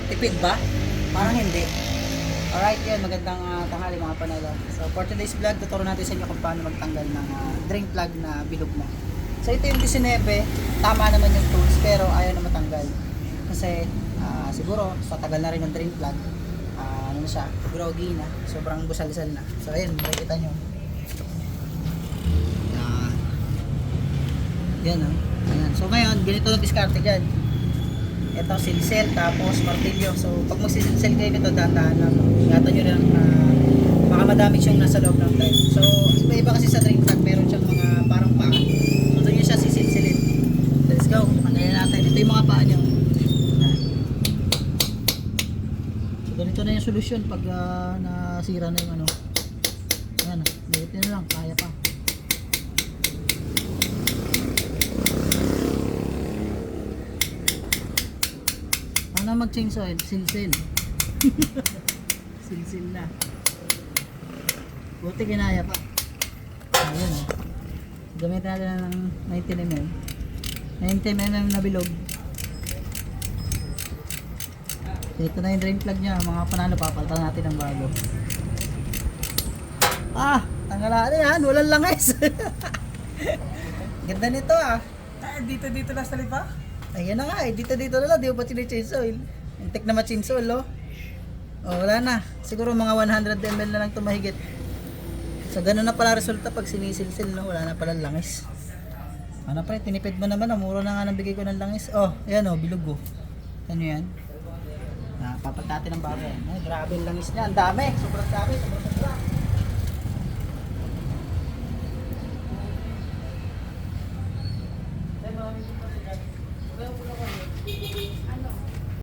tipid ba? Parang hindi. Alright, yan. Magandang tanghali mga panalo. So, for today's vlog, tuturo natin sa inyo kung paano magtanggal ng drain plug na bilog na. So, ito yung 19. Tama naman yung tools, pero ayaw na matanggal. Kasi, siguro, sa tagal na rin ng drain plug, ano na siya, groggy na. Sobrang busal-sal na. So, ayun, makikita nyo. Yan, ayan. So, ngayon, ganito ang diskarte dyan. Ito silsel tapos martilyo. So pag magsisilsel kayo nito, dahan-dahan lang. Ingatan nyo rin baka madamage yung nasa loob ng thread. So iba kasi sa drain plug, meron siyang mga parang paa. So doon nyo siya sisilsilin. Let's go, tanggalin natin. Ito yung mga paa nyo. So ganito na yung solusyon pag nasira na yung ano. Ayan, ganito na lang, kaya pa. Na mag-change oil, silsil. Silsil na. Buti kinaya pa. Ayun. Gamitin natin ng 19 ml. 90 ml na bilog. Ito na yung drain plug niya. Mga panalo, papalitan natin ng bago. Tanggalan yan. Walang langis. Ganda nito Dito lang sa lipa? Ayan na nga dito na lang, di ba pa change oil? Intek na ma-change oil, wala na. Siguro mga 100 ml na lang ito mahigit. So ganun na pala resulta pag sinisilsil, wala na pala langis. Ano pre, tinipid mo naman, mura na nga nang bigay ko ng langis. Ayan bilog Ano yan? Papat natin ng bago yan. Grabe yung langis niya, ang dami, sobrang dami.